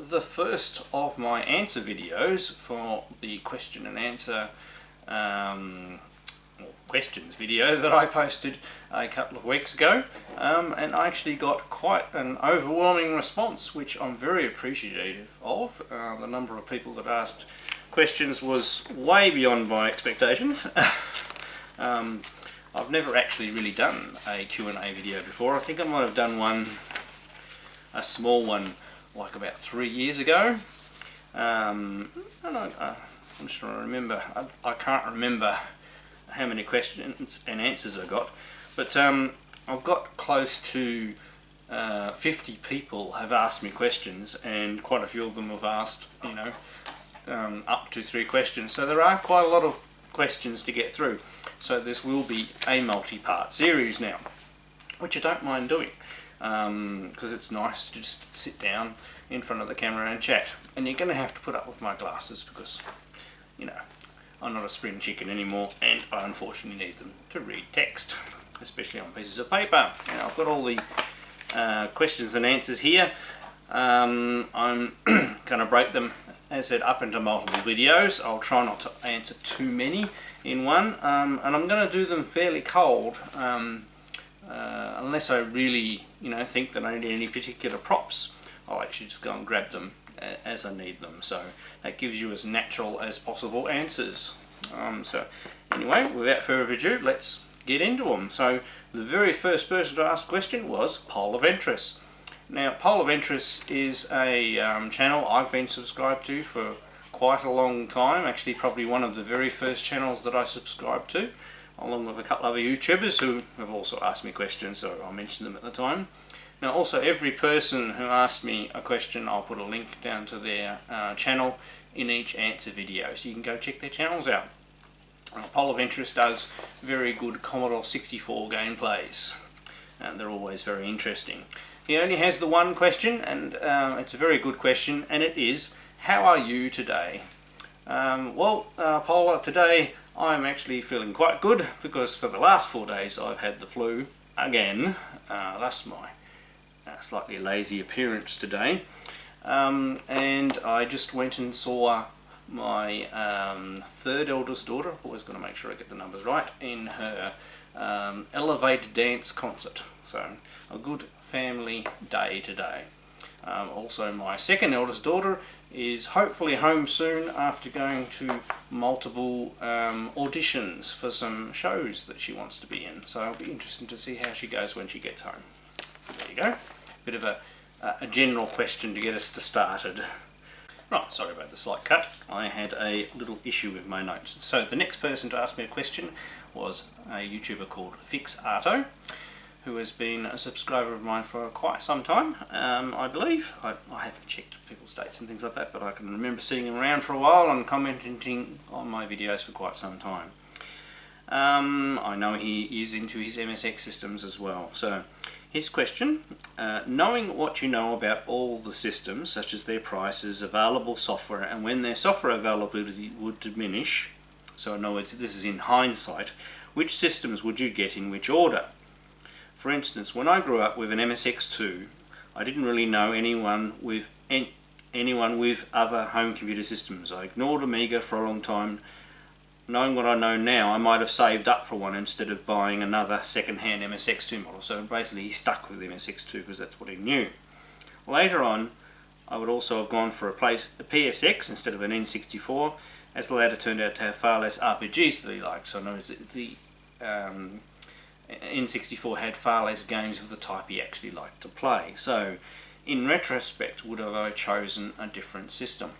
The first of my answer videos for the question and answer questions video that I posted a couple of weeks ago, and I actually got quite an overwhelming response, which I'm very appreciative of. The number of people that asked questions was way beyond my expectations. I've never actually really done a Q&A video before. I think I might have done one, a small one, like about 3 years ago. I'm just trying to remember. I can't remember how many questions and answers I got, but I've got close to 50 people have asked me questions, and quite a few of them have asked, you know, up to 3 questions. So there are quite a lot of questions to get through. So this will be a multi-part series now, which I don't mind doing. Because it's nice to just sit down in front of the camera and chat. And you're going to have to put up with my glasses because, you know, I'm not a spring chicken anymore, and I unfortunately need them to read text, especially on pieces of paper. And I've got all the questions and answers here. I'm going to break them, as I said, up into multiple videos. I'll try not to answer too many in one, and I'm going to do them fairly cold. Unless I really, you know, think that I need any particular props, I'll actually just go and grab them as I need them. So that gives you as natural as possible answers. So anyway, without further ado, let's get into them. So the very first person to ask a question was Polaventris. Now, Polaventris is a channel I've been subscribed to for quite a long time. Actually, probably one of the very first channels that I subscribed to, along with a couple of other YouTubers who have also asked me questions, so I'll mention them at the time. Now, also, every person who asked me a question, I'll put a link down to their channel in each answer video, so you can go check their channels out. Polaventris does very good Commodore 64 gameplays, and they're always very interesting. He only has the one question, and it's a very good question, and it is, how are you today? Paula, today I'm actually feeling quite good, because for the last 4 days I've had the flu again. That's my slightly lazy appearance today. And I just went and saw my third eldest daughter, I've always got to make sure I get the numbers right, in her Elevate Dance concert. So a good family day today. Also, my second eldest daughter is hopefully home soon after going to multiple auditions for some shows that she wants to be in. So it'll be interesting to see how she goes when she gets home. So there you go. Bit of a general question to get us started. Right, sorry about the slight cut. I had a little issue with my notes. So the next person to ask me a question was a YouTuber called FiXato, who has been a subscriber of mine for quite some time, I believe. I haven't checked people's dates and things like that, but I can remember seeing him around for a while and commenting on my videos for quite some time. I know he is into his MSX systems as well. So his question, knowing what you know about all the systems, such as their prices, available software, and when their software availability would diminish, so in other words, this is in hindsight, which systems would you get in which order? For instance, when I grew up with an MSX2, I didn't really know anyone with other home computer systems. I ignored Amiga for a long time. Knowing what I know now, I might have saved up for one instead of buying another second-hand MSX2 model. So basically he stuck with the MSX2 because that's what he knew. Later on, I would also have gone for a PSX instead of an N64, as the latter turned out to have far less RPGs that he liked. So I know the N64 had far less games of the type he actually liked to play. So in retrospect, would have I chosen a different system?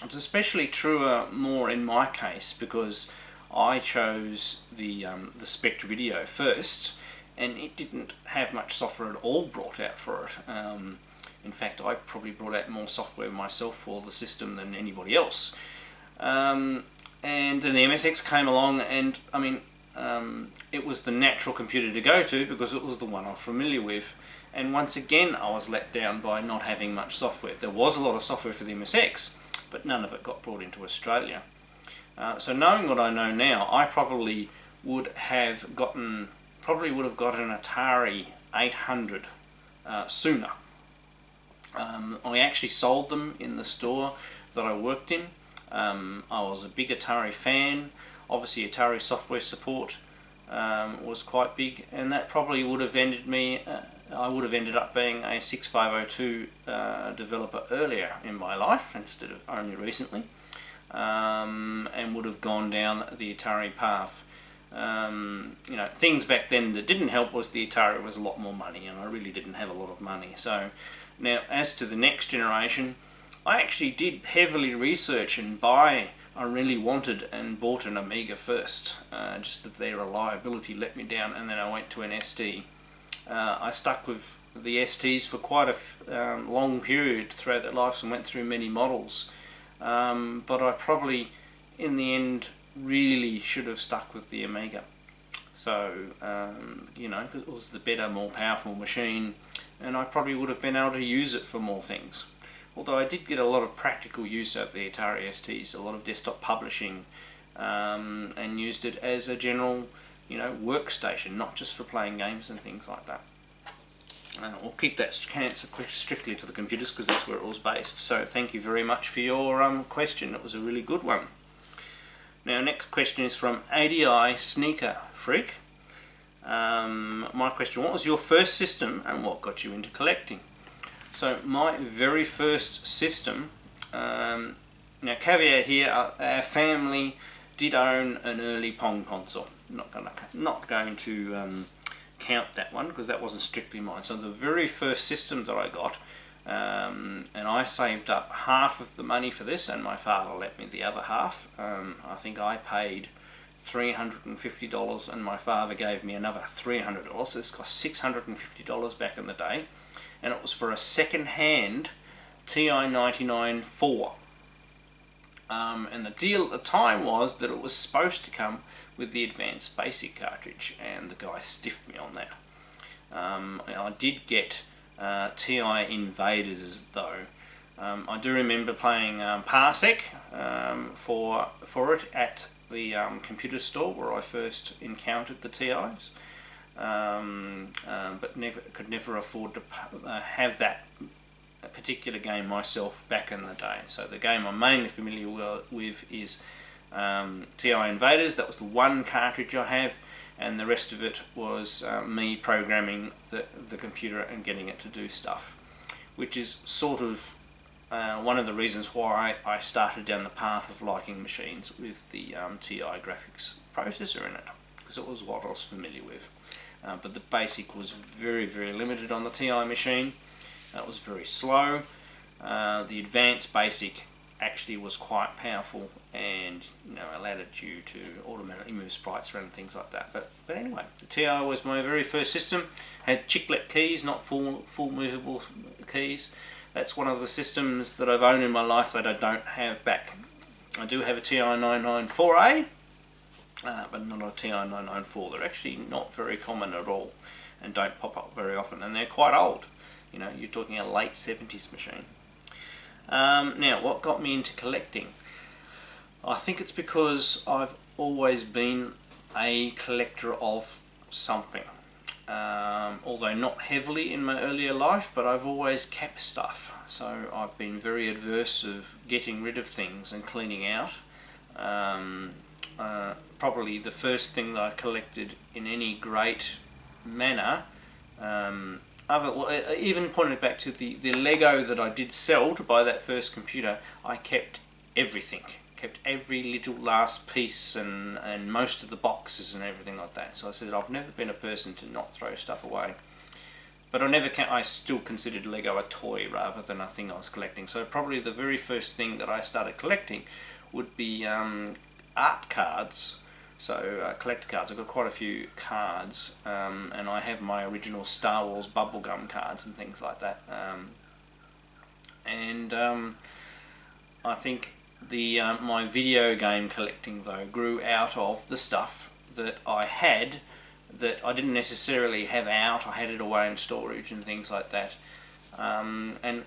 It's especially true more in my case because I chose the Spectre Video first, and it didn't have much software at all brought out for it. In fact, I probably brought out more software myself for the system than anybody else. And then the MSX came along, and I mean, it was the natural computer to go to because it was the one I'm familiar with. And once again, I was let down by not having much software. There was a lot of software for the MSX, but none of it got brought into Australia. So knowing what I know now, I probably would have gotten an Atari 800 sooner. I actually sold them in the store that I worked in. I was a big Atari fan. Obviously Atari software support was quite big, and that probably would have I would have ended up being a 6502 developer earlier in my life instead of only recently, and would have gone down the Atari path. You know, things back then that didn't help was the Atari was a lot more money, and I really didn't have a lot of money. So now, as to the next generation, I actually did heavily research and buy. I really wanted and bought an Amiga first, just that their reliability let me down, and then I went to an ST. I stuck with the STs for quite a long period throughout their lives and went through many models, but I probably, in the end, really should have stuck with the Amiga. So, you know, because it was the better, more powerful machine, and I probably would have been able to use it for more things. Although I did get a lot of practical use out of the Atari STs, a lot of desktop publishing, and used it as a general, you know, workstation, not just for playing games and things like that. We'll keep that answer strictly to the computers because that's where it was based. So thank you very much for your question. It was a really good one. Now, next question is from AdiSneakerFreak. My question: what was your first system and what got you into collecting? So my very first system, now caveat here, our family did own an early Pong console. Not going to count that one because that wasn't strictly mine. So the very first system that I got, and I saved up half of the money for this, and my father lent me the other half. I think I paid $350 and my father gave me another $300. So this cost $650 back in the day, and it was for a second-hand TI-99-4. And the deal at the time was that it was supposed to come with the Advanced Basic cartridge, and the guy stiffed me on that. I did get TI Invaders though. I do remember playing Parsec for it at the computer store where I first encountered the TIs, but could never afford to have that particular game myself back in the day. So the game I'm mainly familiar with is TI Invaders. That was the one cartridge I have, and the rest of it was me programming the computer and getting it to do stuff, which is sort of one of the reasons why I started down the path of liking machines with the TI graphics processor in it, because it was what I was familiar with. But the basic was very, very limited on the TI machine. It was very slow. The Advanced Basic actually was quite powerful, and allowed you to automatically move sprites around and things like that. But anyway, the TI was my very first system. Had chiclet keys, not full movable keys. That's one of the systems that I've owned in my life that I don't have back. I do have a TI-994A, but not a TI-994. They're actually not very common at all and don't pop up very often, and they're quite old. You're talking a late 70s machine. Now, what got me into collecting? I think it's because I've always been a collector of something. Although not heavily in my earlier life, but I've always kept stuff. So I've been very adverse of getting rid of things and cleaning out. Probably the first thing that I collected in any great manner, even pointed back to the Lego that I did sell to buy that first computer, I kept everything. Kept every little last piece and most of the boxes and everything like that. So I said I've never been a person to not throw stuff away. But I still considered Lego a toy rather than a thing I was collecting. So probably the very first thing that I started collecting would be art cards. So collector cards. I've got quite a few cards, and I have my original Star Wars bubblegum cards and things like that. I think my video game collecting though grew out of the stuff that I had that I didn't necessarily have out. I had it away in storage and things like that, and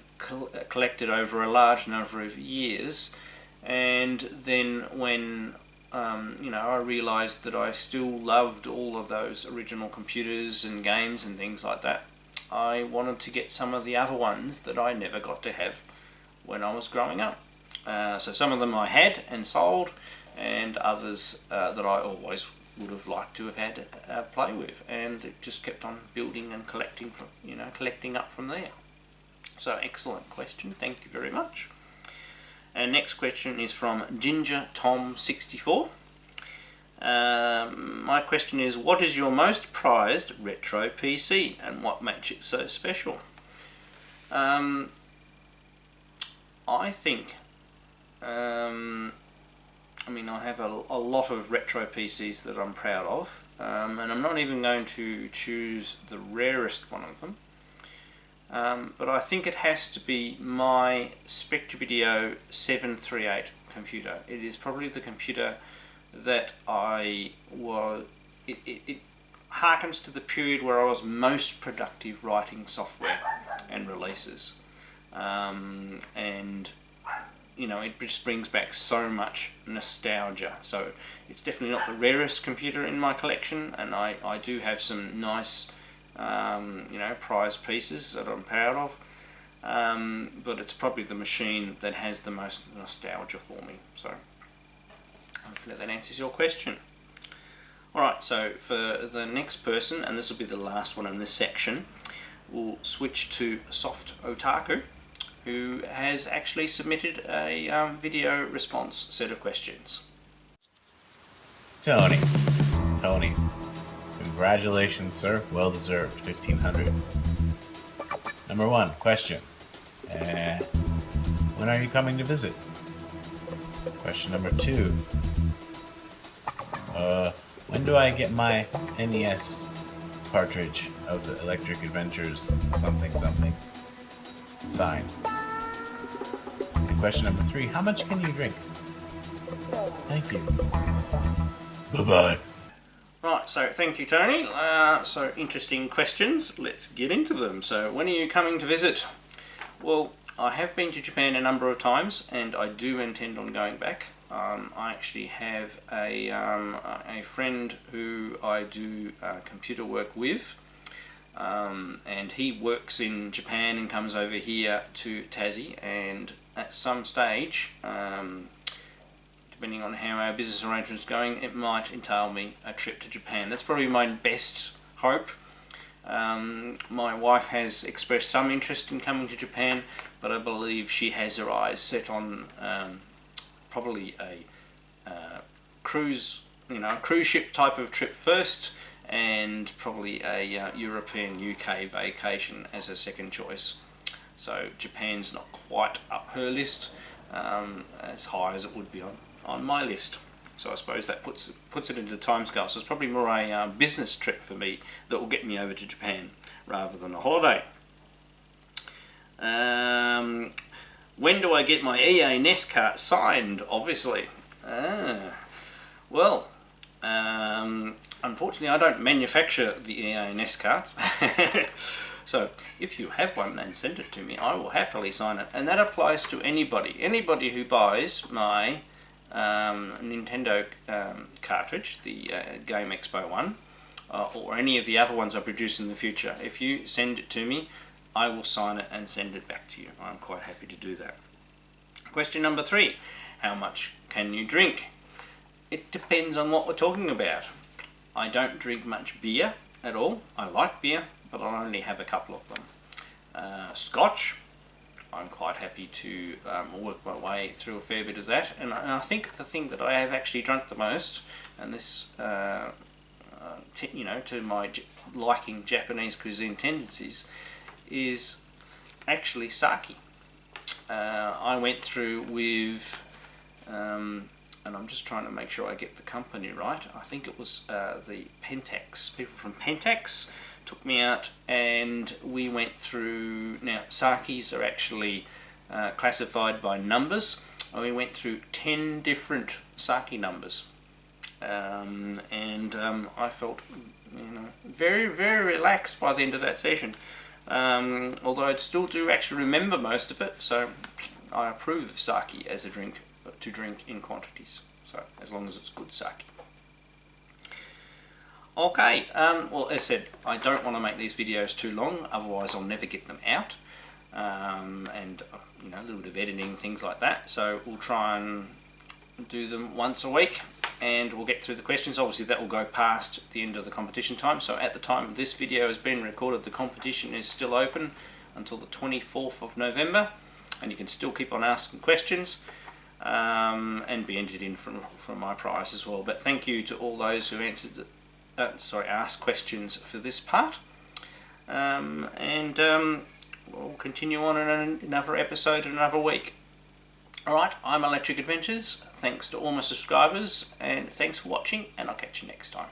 collected over a large number of years. And then when I realised that I still loved all of those original computers and games and things like that, I wanted to get some of the other ones that I never got to have when I was growing up. So some of them I had and sold, and others that I always would have liked to have had play with, and it just kept on building and collecting up from there. So excellent question, thank you very much. And next question is from Ginger Tom 64. My question is, what is your most prized retro PC and what makes it so special? I think I have a lot of retro PCs that I'm proud of, and I'm not even going to choose the rarest one of them, but I think it has to be my Spectravideo 738 computer. It is probably the computer that it harkens to the period where I was most productive writing software and releases, and it just brings back so much nostalgia. So it's definitely not the rarest computer in my collection, and I do have some nice prize pieces that I'm proud of, but it's probably the machine that has the most nostalgia for me. So hopefully that answers your question. Alright, so for the next person, and this will be the last one in this section, we'll switch to SoftOtaku, who has actually submitted a video response set of questions. Tony, congratulations, sir. Well deserved. 1500. Number 1 question. When are you coming to visit? Question number 2. When do I get my NES cartridge of the Electric Adventures something signed? And question number 3, how much can you drink? Thank you. Bye-bye. Right, so thank you, Tony. So interesting questions. Let's get into them. So when are you coming to visit? Well, I have been to Japan a number of times, and I do intend on going back. I actually have a friend who I do computer work with, and he works in Japan and comes over here to Tassie, and at some stage, depending on how our business arrangement's going, it might entail me a trip to Japan. That's probably my best hope. My wife has expressed some interest in coming to Japan, but I believe she has her eyes set on probably a cruise ship type of trip first, and probably a European UK vacation as a second choice. So Japan's not quite up her list, as high as it would be on my list. So I suppose that puts it into timescale. So it's probably more a business trip for me that will get me over to Japan rather than a holiday. When do I get my EA NES cart signed? Obviously. Well, unfortunately I don't manufacture the EA NES carts. So if you have one, then send it to me. I will happily sign it. And that applies to anybody who buys my Nintendo cartridge, the Game Expo one, or any of the other ones I produce in the future. If you send it to me, I will sign it and send it back to you. I'm quite happy to do that. Question number 3. How much can you drink? It depends on what we're talking about. I don't drink much beer at all. I like beer, but I only have a couple of them. Scotch, I'm quite happy to work my way through a fair bit of that. And I think the thing that I have actually drunk the most, and this, to my liking Japanese cuisine tendencies, is actually sake. I went through with, and I'm just trying to make sure I get the company right, I think it was the Pentax, people from Pentax took me out and we went through, now sakes are actually classified by numbers, and we went through 10 different sake numbers, I felt, very, very relaxed by the end of that session. Although I still do actually remember most of it, so I approve of sake as a drink to drink in quantities. So as long as it's good sake. Okay, well, as I said, I don't want to make these videos too long, otherwise I'll never get them out. And a little bit of editing, things like that. So we'll try and do them once a week, and we'll get through the questions. Obviously that will go past the end of the competition time, so at the time this video has been recorded, the competition is still open until the 24th of November, and you can still keep on asking questions and be entered in from my prize as well. But thank you to all those who asked questions for this part, we'll continue on in another episode in another week. Alright, I'm Electric Adventures. Thanks to all my subscribers, and thanks for watching, and I'll catch you next time.